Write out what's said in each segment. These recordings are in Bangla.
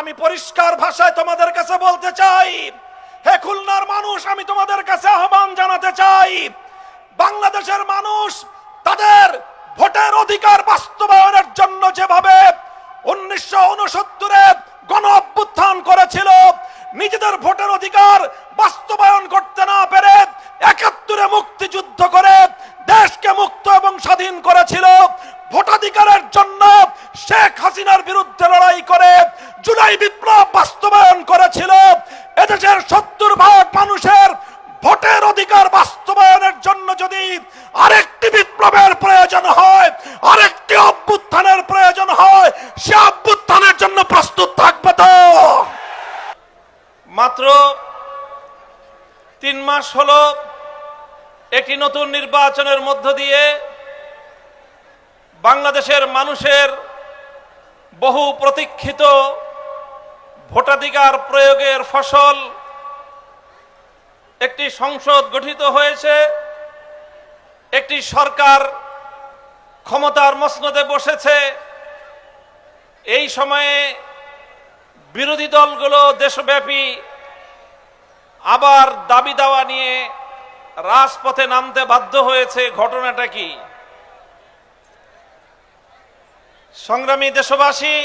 আমি পরিষ্কার ভাষায় তোমাদের কাছে বলতে চাই, হে খুলনার মানুষ, আমি তোমাদের কাছে আহ্বান জানাতে চাই, বাংলাদেশের মানুষ তাদের ভোটের অধিকার বাস্তবায়নের জন্য যেভাবে 1969-এ গণ অভ্যুত্থান করেছিল, নিজেদের ভোটের অধিকার বাস্তবায়ন করতে না পেরে 71-এ মুক্তিযুদ্ধ করে দেশকে মুক্ত এবং স্বাধীন করেছিল, ভোটাধিকারের জন্য শেখ হাসিনার বিরুদ্ধে লড়াই করে জুলাই বিপ্লব বাস্তবায়ন করেছিল, এদেশের 70% মানুষের ভোটের অধিকার বাস্তবায়নের জন্য যদি আরেকটি বিপ্লবের প্রয়োজন হয়, আরেকটি অভ্যুত্থানের প্রয়োজন হয়, সে অভ্যুত্থানের জন্য প্রস্তুত থাকবে তো? মাত্র 3 মাস হলো একটি নতুন নির্বাচনের মধ্য দিয়ে বাংলাদেশের মানুষের বহু প্রতীক্ষিত ভোটাধিকার প্রয়োগের ফসল একটি সংসদ গঠিত হয়েছে, একটি সরকার ক্ষমতার মসনদে বসেছে। এই সময়ে বিরোধী দলগুলো দেশব্যাপী আবার দাবি দাওয়া নিয়ে রাজপথে নামতে বাধ্য হয়েছে। ঘটনাটা কি? সংগ্রামী দেশবাসী,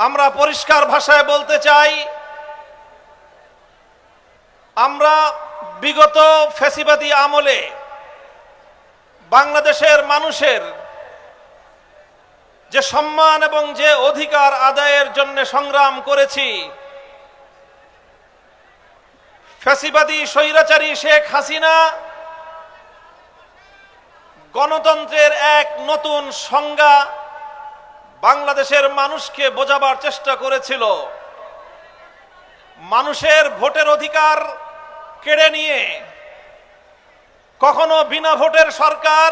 আমরা পরিষ্কার ভাষায় বলতে চাই, আমরা বিগত ফ্যাসিবাদী আমলে বাংলাদেশের মানুষের যে সম্মান এবং যে অধিকার আদায়ের জন্য সংগ্রাম করেছি, ফ্যাসিবাদী স্বৈরাচারী শেখ হাসিনা গণতন্ত্রের এক নতুন সংজ্ঞা বাংলাদেশের মানুষকে বোঝাবার চেষ্টা করেছিল। মানুষের ভোটের অধিকার কেড়ে নিয়ে কখনো বিনা ভোটের সরকার,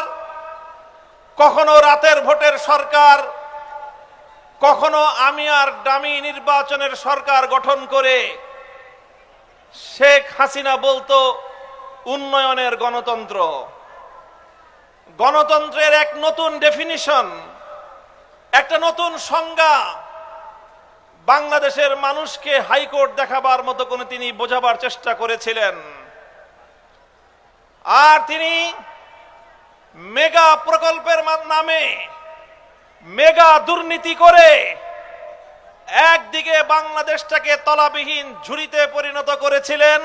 কখনো রাতের ভোটের সরকার, কখনো আমি আর ডামি নির্বাচনের সরকার গঠন করে শেখ হাসিনা বলতো উন্নয়নের গণতন্ত্র। গণতন্ত্রের এক নতুন ডেফিনিশন, একটা নতুন সংজ্ঞা বাংলাদেশের মানুষকে হাইকোর্ট দেখাবার মতো করে তিনি বোঝাবার চেষ্টা করেছিলেন। আর তিনি মেগা প্রকল্পের নামে মেগা দুর্নীতি করে একদিকে বাংলাদেশটাকে তলাবিহীন ঝুড়িতে পরিণত করেছিলেন,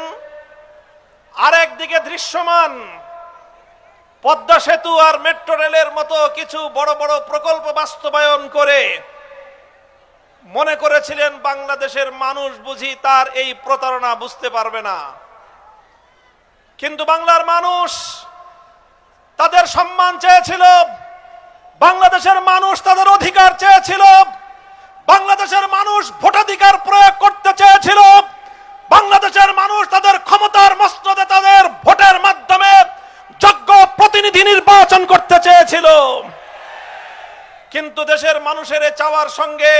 আরেকদিকে দৃশ্যমান পদ্মা সেতু আর মেট্রো রেলের মতো কিছু বড় বড় প্রকল্প বাস্তবায়ন করে মনে করেছিলেন বাংলাদেশের মানুষ বুঝি তার এই প্রতারণা বুঝতে পারবে না। কিন্তু বাংলার মানুষ তাদের সম্মান চেয়েছিল, বাংলাদেশের মানুষ তাদের অধিকার চেয়েছিল, বাংলাদেশের মানুষ ভোটাধিকার প্রয়োগ করতে চেয়েছিল, বাংলাদেশের মানুষ তাদের ক্ষমতার মসনদে তাদের ভোটের মাধ্যমে যোগ্য প্রতিনিধি নির্বাচন করতে চেয়েছিল। কিন্তু দেশের মানুষের চাওয়ার সঙ্গে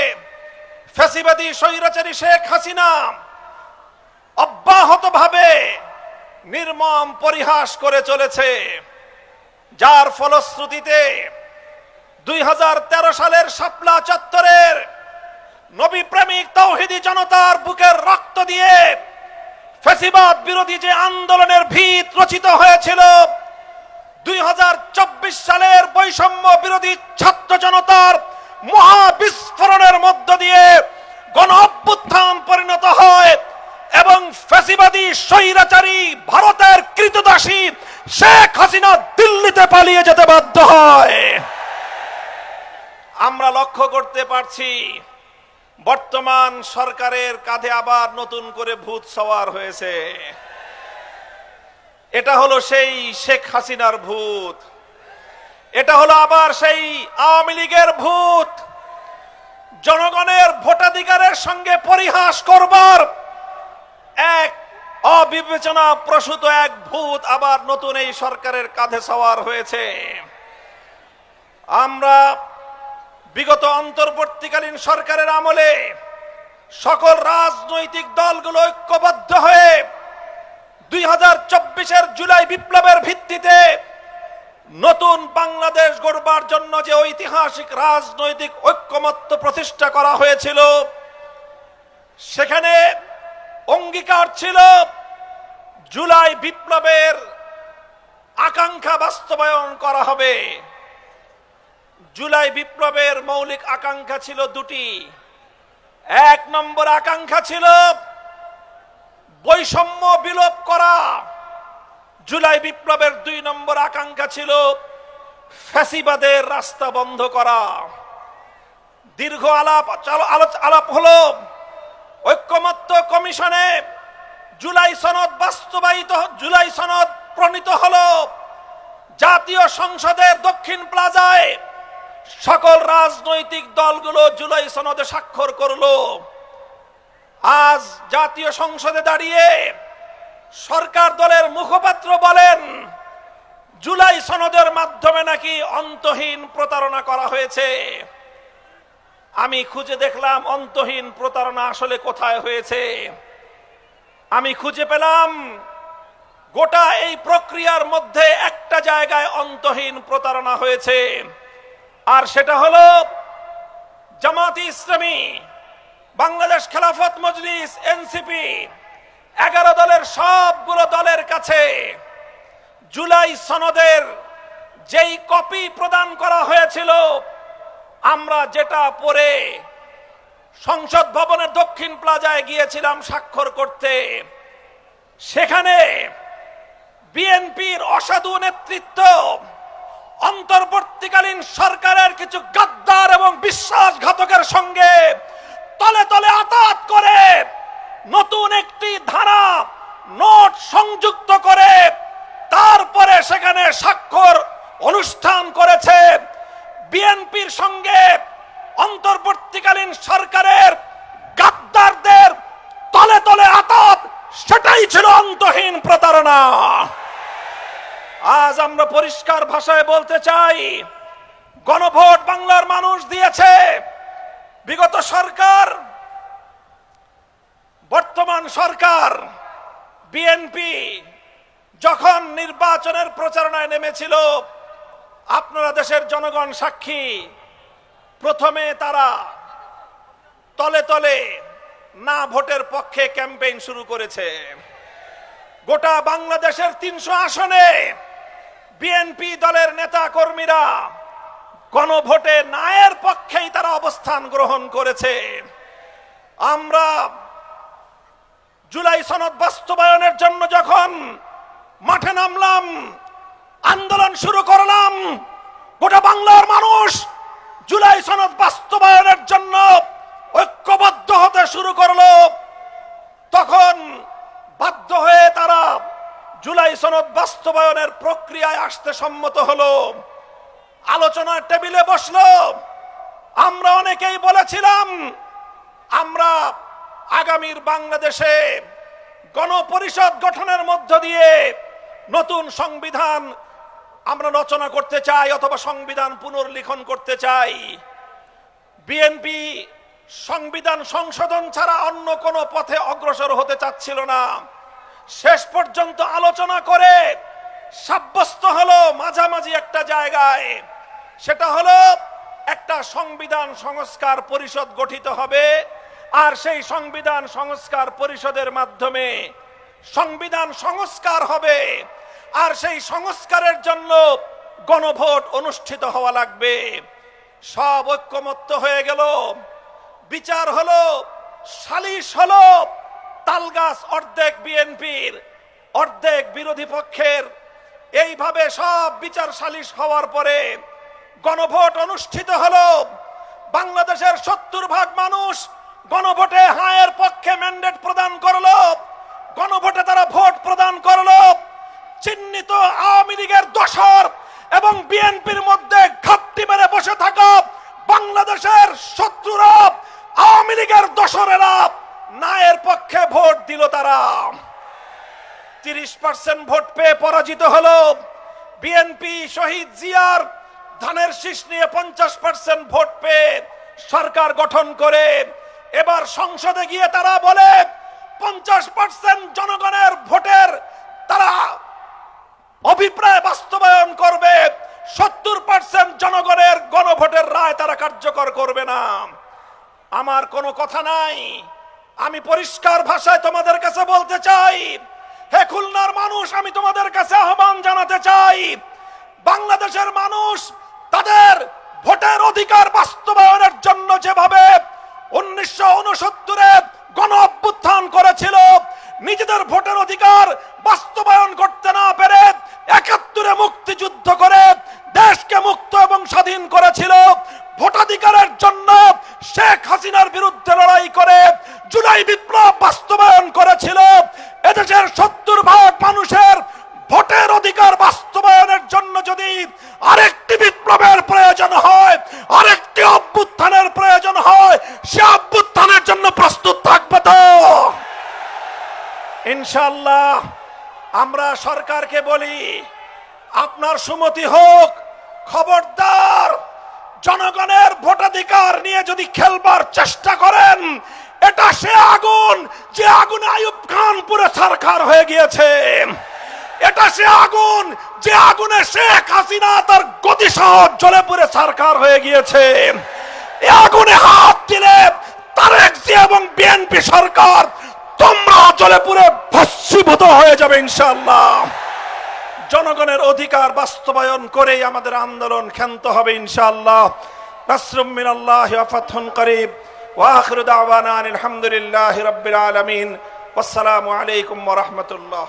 ফ্যাসিবাদী স্বৈরাচারী শেখ হাসিনা অব্যাহতভাবে নির্মম পরিহাস করে চলেছে, যার ফলশ্রুতিতে 2013 সালের শাপলা চত্বরের নবী প্রেমিক তাওহীদি জনতার বুকের রক্ত দিয়ে ফ্যাসিবাদ বিরোধী যে আন্দোলনের ভিত রচিত হয়েছিল, 2024 সালের বৈষম্য বিরোধী ছাত্র জনতার মহাবিস্ফোরণের মধ্য দিয়ে গণ অভ্যুত্থান পরিণত হয় এবং ফ্যাসিবাদী স্বৈরাচারী ভারতের কৃতদাসী শেখ হাসিনা দিল্লিতে পালিয়ে যেতে বাধ্য হয়। আমরা লক্ষ্য করতে পারছি বর্তমান সরকারের কাঁধে আবার নতুন করে ভূত সওয়ার হয়েছে। এটা হলো সেই শেখ হাসিনার ভূত, এটা হলো আবার সেই আওয়ামী লীগের ভূত। জনগণের ভোটাধিকারের সঙ্গে পরিহাস করবার এক অবিবেচনা প্রসূত এক ভূত আবার নতুন এই সরকারের কাঁধে সওয়ার হয়েছে। আমরা বিগত অন্তর্বর্তীকালীন সরকারের আমলে সকল রাজনৈতিক দলগুলো ঐক্যবদ্ধ হয়ে 2024-এর জুলাই বিপ্লবের ভিত্তিতে নতুন বাংলাদেশ গড়বার জন্য যে ঐতিহাসিক রাজনৈতিক ঐক্যমত্য প্রতিষ্ঠা করা হয়েছিল, সেখানে অঙ্গীকার ছিল জুলাই বিপ্লবের আকাঙ্ক্ষা বাস্তবায়ন করা হবে। জুলাই বিপ্লবের মৌলিক আকাঙ্ক্ষা ছিল দুটি। এক নম্বর আকাঙ্ক্ষা ছিল বৈষম্য বিলোপ করা। জুলাই বিপ্লবের 2 নম্বর আকাঙ্ক্ষা ছিল ফ্যাসিবাদের রাস্তা বন্ধ করা। দীর্ঘ আলাপ হলো, ঐক্যমত্য কমিশনে জুলাই সনদ জুলাই সনদ প্রণীত হলো। জাতীয় সংসদের দক্ষিণ প্লাজায় সকল রাজনৈতিক দলগুলো জুলাই সনদে স্বাক্ষর করলো। আজ জাতীয় সংসদে দাঁড়িয়ে সরকার দলের মুখপাত্র বলেন জুলাই সনদের মাধ্যমে নাকি অন্তহীন প্রতারণা করা হয়েছে। আমি খুঁজে দেখলাম অন্তহীন প্রতারণা আসলে কোথায় হয়েছে। আমি খুঁজে পেলাম গোটা এই প্রক্রিয়ার মধ্যে একটা জায়গায় অন্তহীন প্রতারণা হয়েছে, আর সেটা হলো জামায়াতে ইসলামী, বাংলাদেশ খেলাফত মজলিস, এনসিপি, 11 দলের সবগুলো দলের কাছে জুলাই সনদের যেই কপি প্রদান করা হয়েছিল, আমরা যেটা পরে সংসদ ভবনের দক্ষিণ প্লাজায় গিয়েছিলাম স্বাক্ষর করতে, সেখানে বিএনপির অসাধু নেতৃত্ব অন্তর্বর্তীকালীন সরকারের কিছু গাদ্দার এবং বিশ্বাসঘাতকের সঙ্গে তলে তলে আতাত করে নতুন একটি ধারা নোট সংযুক্ত করে তারপরে সেখানে স্বাক্ষর অনুষ্ঠান করেছে। বিএনপির সঙ্গে অন্তর্বর্তীকালীন সরকারের গাদ্দারদের তলে তলে আতাত, সেটাই ছিল অন্তহীন প্রতারণা। আজ আমরা পরিষ্কার ভাষায় বলতে চাই, গণভোট বাংলার মানুষ দিয়েছে। বিগত সরকার, বর্তমান সরকার, বিএনপি যখন নির্বাচনের প্রচারণায় নেমেছিল, আপনারা দেশের জনগণ সাক্ষী, প্রথমে তারা তলে তলে না ভোটের পক্ষে ক্যাম্পেইন শুরু করেছে। গোটা বাংলাদেশের 300 আসনে বিএনপি দলের নেতা কর্মীরা গণভোটে নায়ের পক্ষেই তারা অবস্থান গ্রহণ করেছে। আমরা জুলাই সনদ বাস্তবায়নের জন্য যখন মাঠে নামলাম, আন্দোলন শুরু করলাম, গোটা বাংলার মানুষ জুলাই সনদ বাস্তবায়নের জন্য ঐক্যবদ্ধ হতে শুরু করলো। তখন বাধ্য হয়ে তারা জুলাই সনদ বাস্তবায়নের প্রক্রিয়ায় আসতে সম্মত হলো, আলোচনার টেবিলে বসলো। আমরা অনেকেই বলেছিলাম আমরা আগামীর বাংলাদেশে গণপরিষদ গঠনের মধ্য দিয়ে নতুন সংবিধান আমরা রচনা করতে চাই, অথবা সংবিধান পুনর্লিখন করতে চাই। বিএনপি সংবিধান সংশোধন ছাড়া অন্য কোনো পথে অগ্রসর হতে চাচ্ছিল না। শেষ পর্যন্ত আলোচনা করে সাব্যস্ত হলো মাঝামাঝি একটা জায়গায়, সেটা হলো একটা সংবিধান সংস্কার পরিষদ গঠিত হবে, আর সেই সংবিধান সংস্কার পরিষদের মাধ্যমে সংবিধান সংস্কার হবে, আর সেই সংস্কারের জন্য গণভোট অনুষ্ঠিত হওয়া লাগবে। সব ঐক্যমত্য হয়ে গেল, বিচার হলো, সালিশ হলো, তালগাছ অর্ধেক বিএনপির, অর্ধেক বিরোধী পক্ষের। এইভাবে সব বিচার সালিশ হওয়ার পরে গণভোট অনুষ্ঠিত হলো। বাংলাদেশের 70% মানুষ গণভোটে হায়ের পক্ষে ম্যান্ডেট প্রদান করলো, গণভোটে তারা ভোট প্রদান করলো। চিহ্নিত আওয়ামী লীগের দোসর এবং বিএনপির মধ্যে ঘাপটি মেরে বসে থাকা বাংলাদেশের শত্রুরা, আওয়ামী লীগের দোসরেরা নায়ের পক্ষে ভোট দিল। তারা 30% ভোট পেয়ে পরাজিত হলো। বিএনপি শহীদ জিয়ার ধানের শীষ নিয়ে 50% ভোট পেয়ে সরকার গঠন করে এবার সংসদে গিয়ে তারা বলে 50% জনগণের ভোটের তারা অভিপ্রায় বাস্তবায়ন করবে, 70% জনগণের গণভোটের রায় তারা কার্যকর করবে না। আমার কোনো কথা নাই, আমি পরিষ্কার ভাষায় তোমাদের কাছে বলতে চাই, হে খুলনার মানুষ, আমি তোমাদের কাছে আহ্বান জানাতে চাই, বাংলাদেশের মানুষ তাদের ভোটের অধিকার বাস্তবায়নের জন্য যেভাবে 1969-এ গণ অভ্যুত্থান করেছিল, নিজেদের ভোটের অধিকার বাস্তবায়ন করতে না পেরে 71-এ মুক্তিযুদ্ধ করে দেশকে মুক্ত এবং স্বাধীন করেছিল, ভোটাধিকারের জন্য শেখ হাসিনার বিরুদ্ধে লড়াই করে জুলাই বিপ্লব বাস্তবায়ন করেছিল, এদেশের 70% মানুষের ভোটের অধিকার বাস্তবায়নের জন্য যদি আরেকটি বিপ্লবের প্রয়োজন হয়, আরেকটি অভ্যুত্থানের প্রয়োজন হয়, সে অভ্যুত্থানের জন্য প্রস্তুত থাকবে তো ইনশাআল্লাহ। আমরা সরকারকে বলি, আপনার সুমতি হোক, খবরদার জনগণের ভোটাধিকার নিয়ে যদি খেলবার চেষ্টা করেন, এটা সে আগুন যে আগুনে আইয়ুব খান পুরো ছারখার হয়ে গিয়েছে, এটা সে আগুন যে আগুনে শেখ হাসিনা তার গতি সহ জ্বলে পুড়ে ছারখার হয়ে গিয়েছে। এই আগুনে হাত দিলে তারেক জিয়া এবং বিএনপি সরকার তোমরা জ্বলে পুড়ে ভস্মীভূত হয়ে যাবে ইনশাআল্লাহ। জনগণের অধিকার বাস্তবায়ন করেই আমাদের আন্দোলন ক্ষান্ত হবে ইনশাআল্লাহ। নাসরুম মিনাল্লাহি ওয়া ফাতহুন করিব ওয়া আখিরু দাওয়ানা আলহামদুলিল্লাহি রাব্বিল আলামিন। ওয়াসসালামু আলাইকুম ওয়া রাহমাতুল্লাহ।